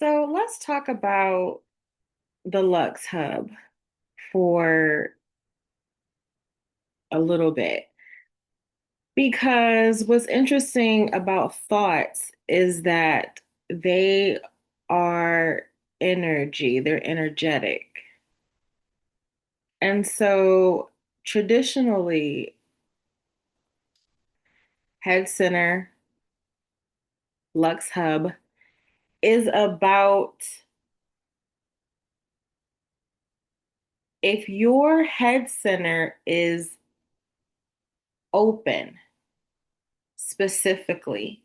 So let's talk about the Lux Hub for a little bit. Because what's interesting about thoughts is that they are energy, they're energetic. And so traditionally, Head Center, Lux Hub is about if your head center is open specifically.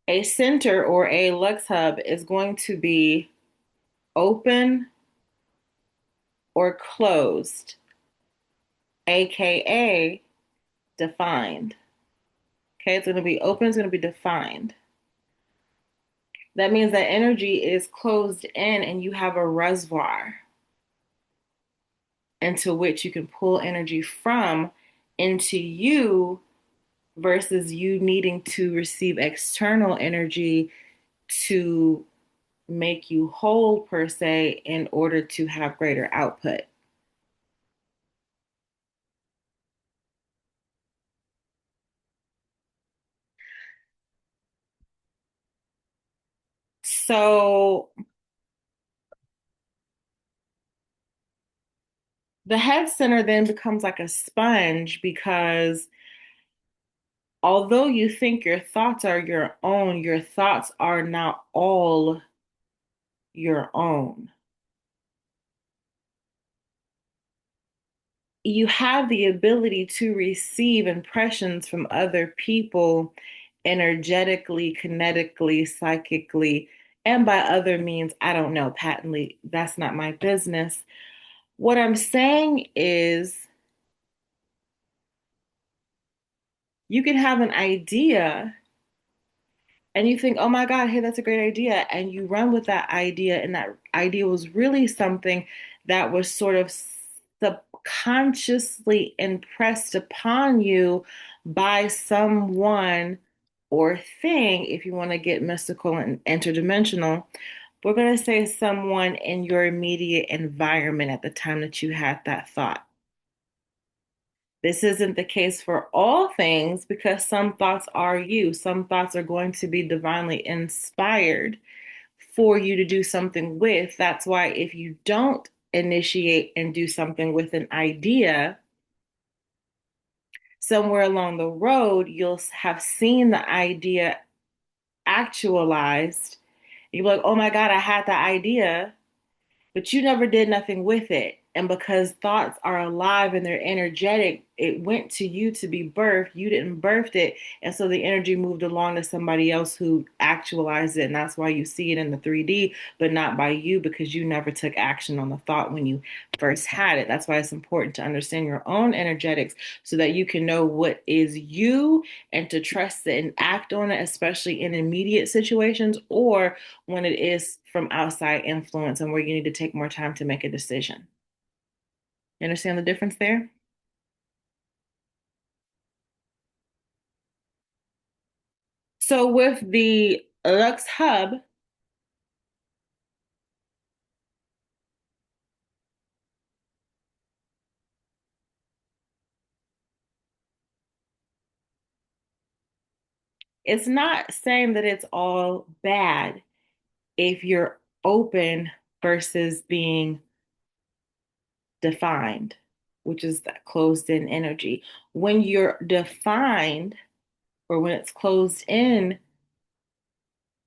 A center or a Lux Hub is going to be open or closed, aka defined. Okay, it's going to be open, it's going to be defined. That means that energy is closed in and you have a reservoir into which you can pull energy from into you versus you needing to receive external energy to make you whole, per se, in order to have greater output. So the head center then becomes like a sponge because although you think your thoughts are your own, your thoughts are not all your own. You have the ability to receive impressions from other people energetically, kinetically, psychically, and by other means, I don't know patently. That's not my business. What I'm saying is, you can have an idea and you think, oh my God, hey, that's a great idea. And you run with that idea, and that idea was really something that was sort of subconsciously impressed upon you by someone or thing, if you want to get mystical and interdimensional. We're going to say someone in your immediate environment at the time that you had that thought. This isn't the case for all things because some thoughts are you. Some thoughts are going to be divinely inspired for you to do something with. That's why if you don't initiate and do something with an idea, somewhere along the road, you'll have seen the idea actualized. You're like, oh my God, I had the idea, but you never did nothing with it. And because thoughts are alive and they're energetic, it went to you to be birthed. You didn't birth it. And so the energy moved along to somebody else who actualized it. And that's why you see it in the 3D, but not by you because you never took action on the thought when you first had it. That's why it's important to understand your own energetics so that you can know what is you and to trust it and act on it, especially in immediate situations or when it is from outside influence and where you need to take more time to make a decision. You understand the difference there? So with the Lux Hub, it's not saying that it's all bad if you're open versus being defined, which is that closed in energy. When you're defined or when it's closed in,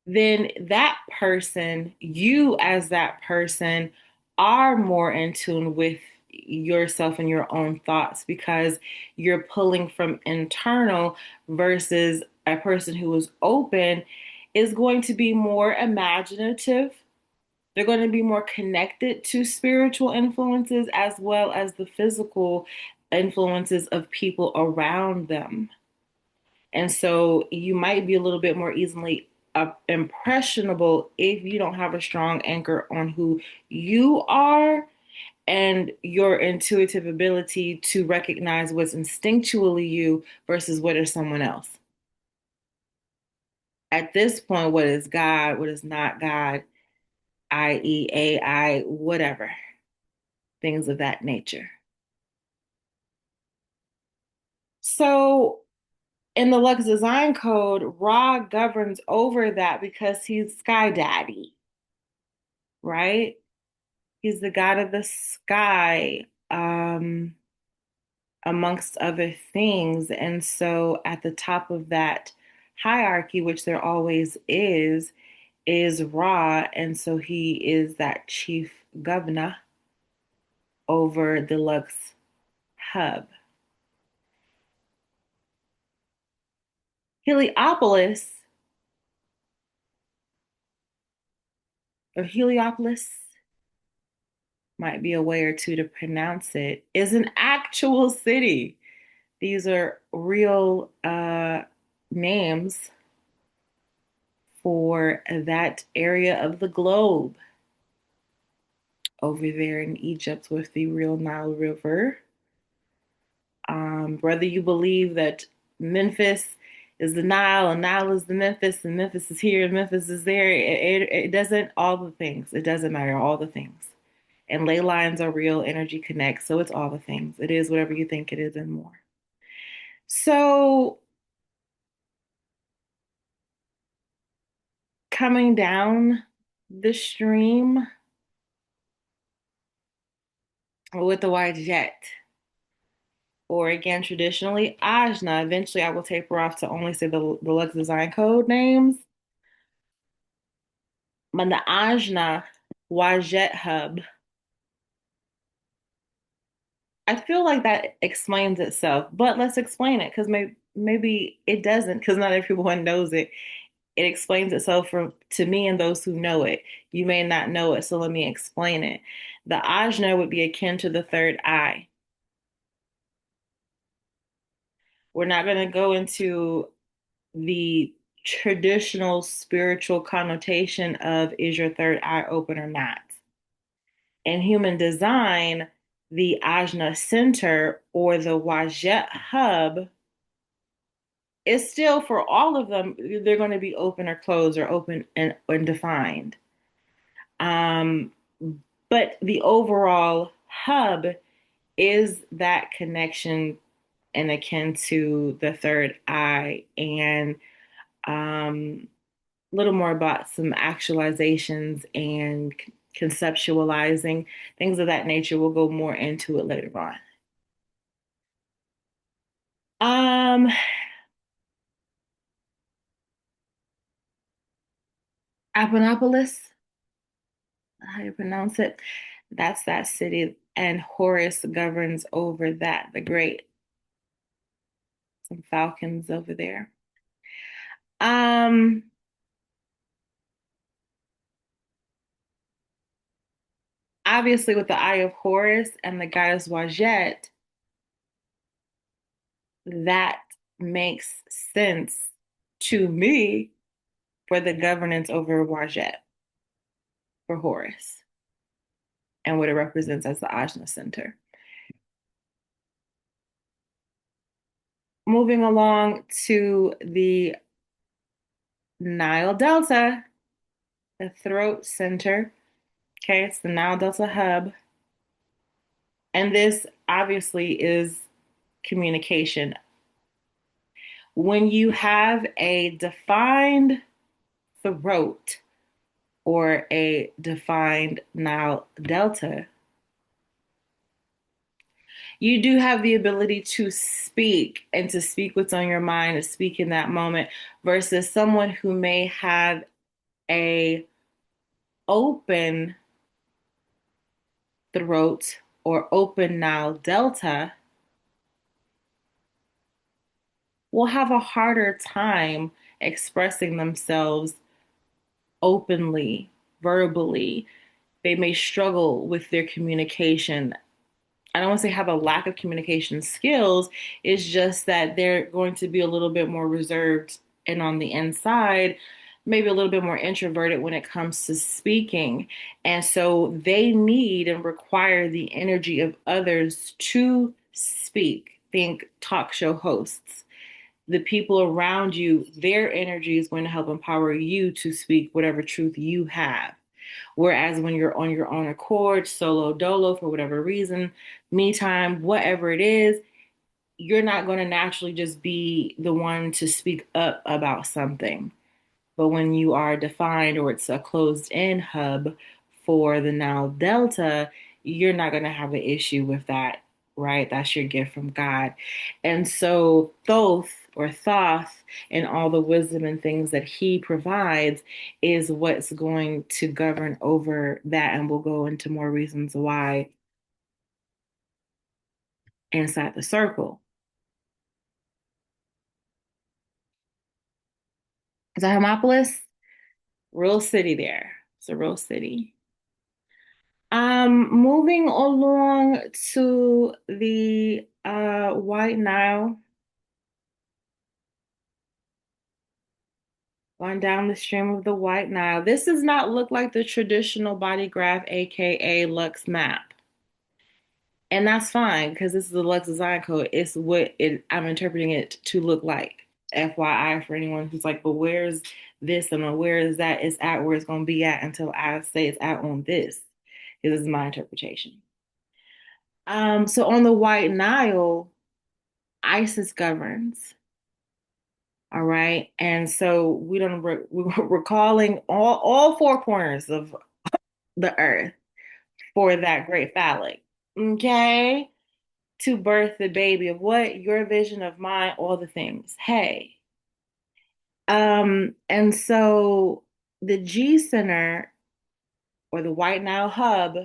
then that person, you as that person, are more in tune with yourself and your own thoughts because you're pulling from internal versus a person who is open is going to be more imaginative. They're going to be more connected to spiritual influences as well as the physical influences of people around them. And so you might be a little bit more easily impressionable if you don't have a strong anchor on who you are and your intuitive ability to recognize what's instinctually you versus what is someone else. At this point, what is God, what is not God, i.e., AI, whatever, things of that nature. So in the Lux Design Code, Ra governs over that because he's Sky Daddy, right? He's the god of the sky, amongst other things. And so at the top of that hierarchy, which there always is Ra. And so he is that chief governor over the Lux hub. Heliopolis or Heliopolis might be a way or two to pronounce it, is an actual city. These are real names for that area of the globe over there in Egypt with the real Nile River. Whether you believe that Memphis is the Nile and Nile is the Memphis and Memphis is here and Memphis is there, it doesn't, all the things, it doesn't matter, all the things. And ley lines are real, energy connects, so it's all the things. It is whatever you think it is and more. So coming down the stream with the wide jet, or again, traditionally, Ajna. Eventually, I will taper off to only say the Lux Design Code names. But the Ajna Wajet Hub, I feel like that explains itself. But let's explain it because maybe it doesn't, because not everyone knows it. It explains itself to me and those who know it. You may not know it, so let me explain it. The Ajna would be akin to the third eye. We're not going to go into the traditional spiritual connotation of is your third eye open or not. In human design, the Ajna center or the Wajet hub is still, for all of them, they're going to be open or closed or open and defined. Um, but the overall hub is that connection and akin to the third eye, and a little more about some actualizations and conceptualizing things of that nature. We'll go more into it later on. Um, Apponopolis, how you pronounce it? That's that city, and Horus governs over that. The great, some falcons over there. Um, Obviously, with the Eye of Horus and the goddess Wajet, that makes sense to me for the governance over Wajet for Horus and what it represents as the Ajna center. Moving along to the Nile Delta, the throat center. Okay, it's the Nile Delta hub. And this obviously is communication. When you have a defined throat or a defined Nile Delta, you do have the ability to speak and to speak what's on your mind, to speak in that moment, versus someone who may have a open throat or open Nile Delta will have a harder time expressing themselves openly, verbally. They may struggle with their communication. I don't want to say have a lack of communication skills. It's just that they're going to be a little bit more reserved and on the inside, maybe a little bit more introverted when it comes to speaking. And so they need and require the energy of others to speak. Think talk show hosts. the people around you, their energy is going to help empower you to speak whatever truth you have. Whereas when you're on your own accord, solo dolo, for whatever reason, me time, whatever it is, you're not going to naturally just be the one to speak up about something. But when you are defined or it's a closed in hub for the now delta, you're not going to have an issue with that, right? That's your gift from God. And so, Thoth or Thoth and all the wisdom and things that he provides is what's going to govern over that. And we'll go into more reasons why inside the circle. Is that Hermopolis? Real city there. It's a real city. Moving along to the White Nile, going down the stream of the White Nile. This does not look like the traditional body graph, aka Lux map. And that's fine because this is the Lux design code. It's what I'm interpreting it to look like. FYI for anyone who's like, but where's this and where is that? It's at where it's going to be at until I say it's at on this. This is my interpretation. So on the White Nile, ISIS governs. All right. And so we're calling all four corners of the earth for that great phallic. Okay. To birth the baby of what? Your vision of mine, all the things. Hey. And so the G Center or the White Nile Hub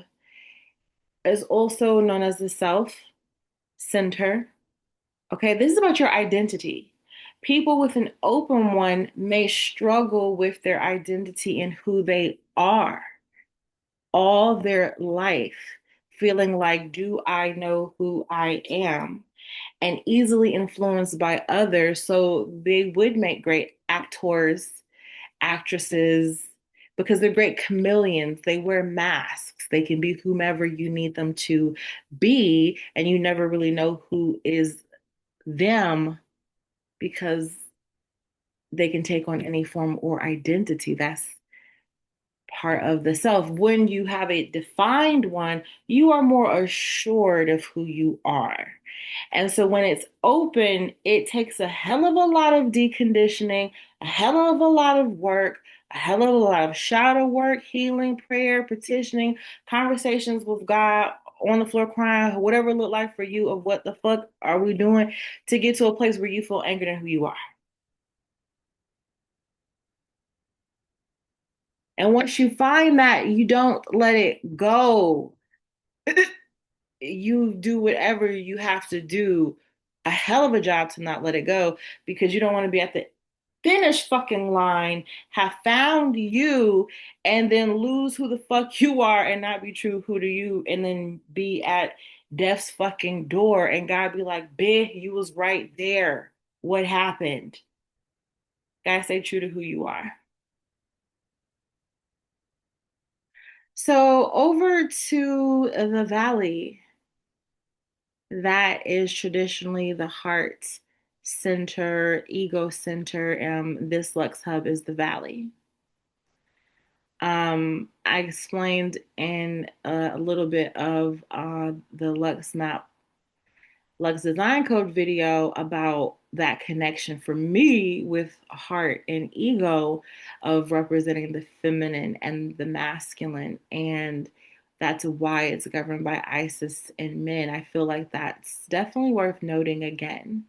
is also known as the Self Center. Okay, this is about your identity. People with an open one may struggle with their identity and who they are all their life, feeling like, do I know who I am? And easily influenced by others. So they would make great actors, actresses, because they're great chameleons. They wear masks. They can be whomever you need them to be, and you never really know who is them because they can take on any form or identity. That's part of the self. When you have a defined one, you are more assured of who you are. And so when it's open, it takes a hell of a lot of deconditioning, a hell of a lot of work, a hell of a lot of shadow work, healing, prayer, petitioning, conversations with God on the floor crying, whatever it looked like for you of what the fuck are we doing to get to a place where you feel anchored in who you are. And once you find that, you don't let it go. You do whatever you have to do, a hell of a job to not let it go because you don't want to be at the finish fucking line, have found you, and then lose who the fuck you are and not be true who to you, and then be at death's fucking door and God be like, bitch, you was right there. What happened? Gotta stay true to who you are. So over to the valley. That is traditionally the heart center, ego center. This Lux Hub is the valley. I explained in a little bit of the Lux Map, Lux Design Code video about that connection for me with heart and ego of representing the feminine and the masculine. And that's why it's governed by Isis and men. I feel like that's definitely worth noting again,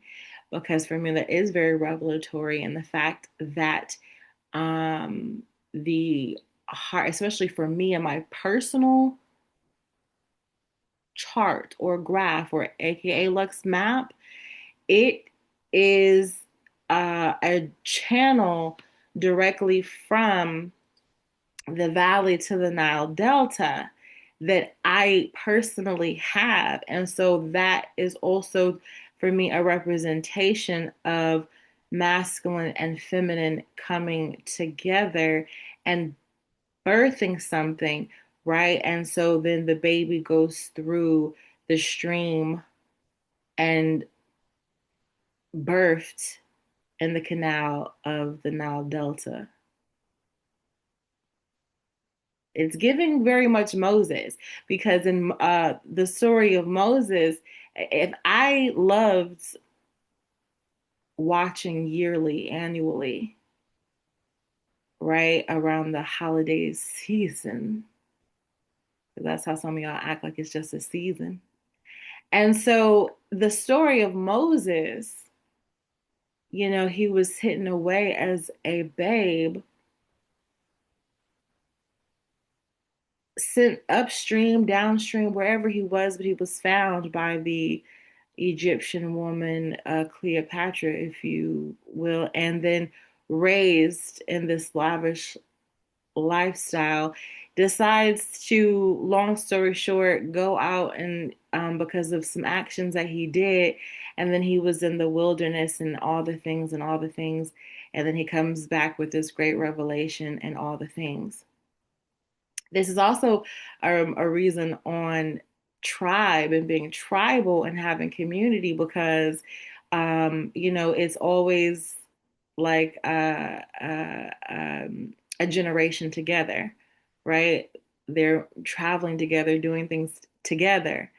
because for me, that is very revelatory. And the fact that the heart, especially for me and my personal chart or graph or AKA Lux map, it is a channel directly from the valley to the Nile Delta that I personally have. And so that is also for me a representation of masculine and feminine coming together and birthing something, right? And so then the baby goes through the stream and birthed in the canal of the Nile Delta. It's giving very much Moses because in the story of Moses, if I loved watching yearly, annually, right around the holiday season, that's how some of y'all act like it's just a season. And so the story of Moses, he was hidden away as a babe, sent upstream, downstream, wherever he was, but he was found by the Egyptian woman, Cleopatra, if you will, and then raised in this lavish lifestyle, decides to, long story short, go out and because of some actions that he did, and then he was in the wilderness and all the things and all the things, and then he comes back with this great revelation and all the things. This is also a reason on tribe and being tribal and having community because, it's always like a generation together, right? They're traveling together, doing things together,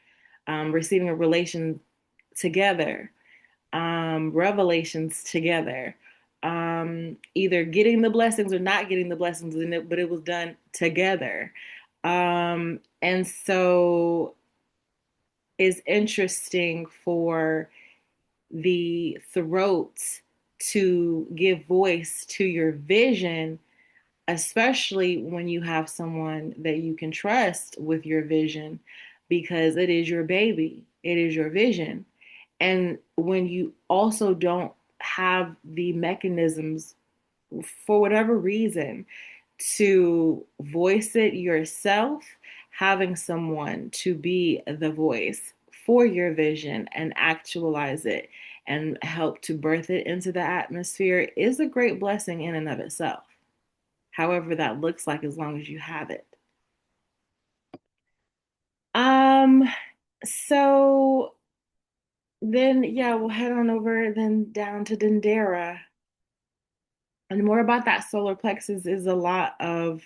receiving a relation together, revelations together, either getting the blessings or not getting the blessings, but it was done together. And so it's interesting for the throat to give voice to your vision, especially when you have someone that you can trust with your vision, because it is your baby, it is your vision. And when you also don't have the mechanisms for whatever reason to voice it yourself, having someone to be the voice for your vision and actualize it and help to birth it into the atmosphere is a great blessing in and of itself. However, that looks like as long as you have it. Um, so then yeah, we'll head on over then down to Dendera. And more about that solar plexus is a lot of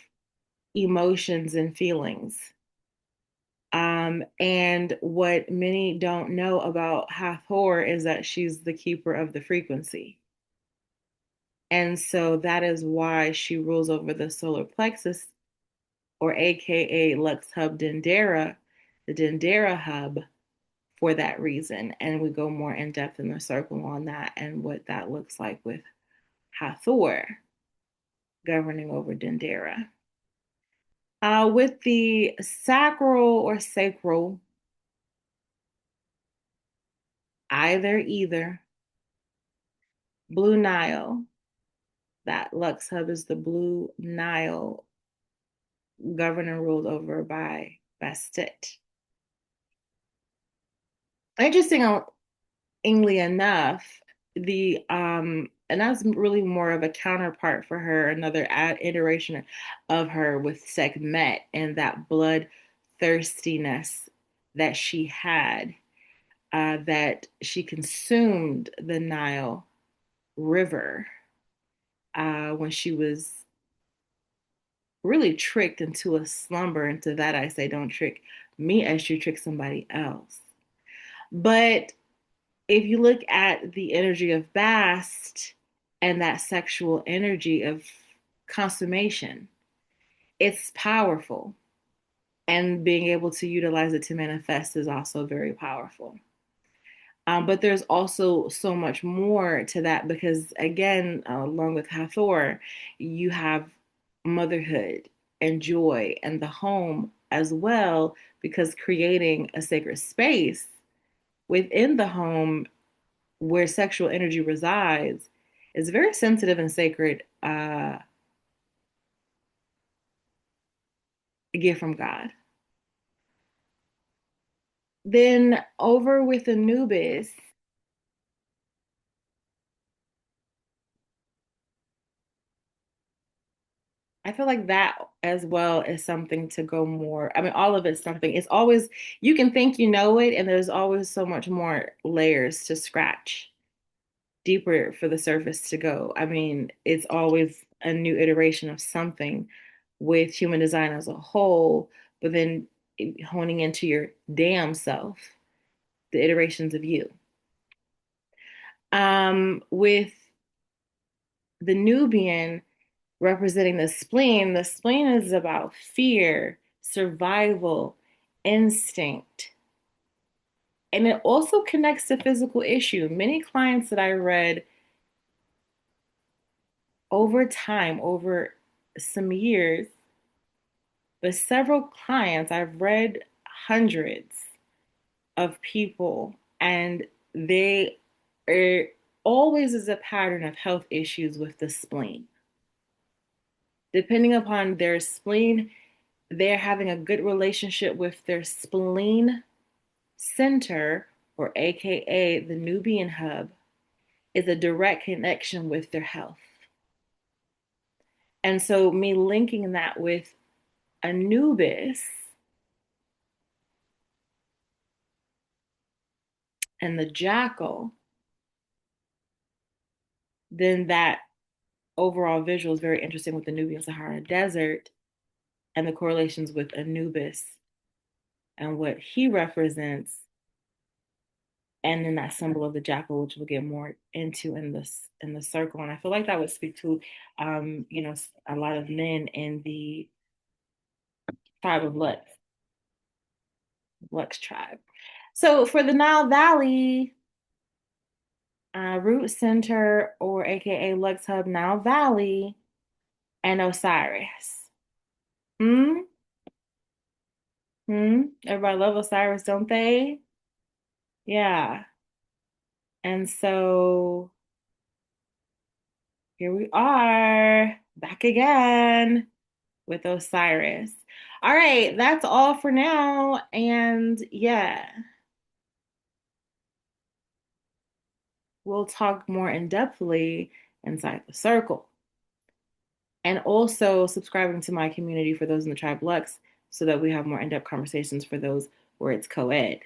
emotions and feelings. And what many don't know about Hathor is that she's the keeper of the frequency. And so that is why she rules over the solar plexus, or AKA Lux Hub Dendera, the Dendera hub, for that reason. And we go more in depth in the circle on that and what that looks like with Hathor governing over Dendera. With the sacral or sacral, either, Blue Nile, that Lux Hub is the Blue Nile, governed and ruled over by Bastet. Interestingly enough, the and that's really more of a counterpart for her, another iteration of her with Sekhmet and that blood thirstiness that she had, that she consumed the Nile River when she was really tricked into a slumber. Into that, I say, don't trick me as you trick somebody else. But if you look at the energy of Bast and that sexual energy of consummation, it's powerful. And being able to utilize it to manifest is also very powerful. But there's also so much more to that because, again, along with Hathor, you have motherhood and joy and the home as well, because creating a sacred space within the home where sexual energy resides is a very sensitive and sacred gift from God. Then over with Anubis, I feel like that as well is something to go more. I mean, all of it's something. It's always, you can think you know it, and there's always so much more layers to scratch deeper for the surface to go. I mean, it's always a new iteration of something with human design as a whole, but then honing into your damn self, the iterations of you. With the Nubian representing the spleen is about fear, survival, instinct. And it also connects to physical issue. Many clients that I read over time, over some years, but several clients, I've read hundreds of people, and they are always is a pattern of health issues with the spleen. Depending upon their spleen, they're having a good relationship with their spleen center, or AKA the Nubian hub, is a direct connection with their health. And so, me linking that with Anubis and the jackal, then that overall visual is very interesting with the Nubian Sahara Desert and the correlations with Anubis and what he represents, and then that symbol of the jackal, which we'll get more into in the circle. And I feel like that would speak to, a lot of men in the tribe of Lux tribe. So for the Nile Valley, root center, or AKA Lux Hub, Nile Valley, and Osiris. Hmm. Hmm. Everybody love Osiris, don't they? Yeah. And so here we are back again with Osiris. All right, that's all for now. And yeah, we'll talk more in depthly inside the circle. And also subscribing to my community for those in the Tribe Lux so that we have more in depth conversations for those where it's co ed.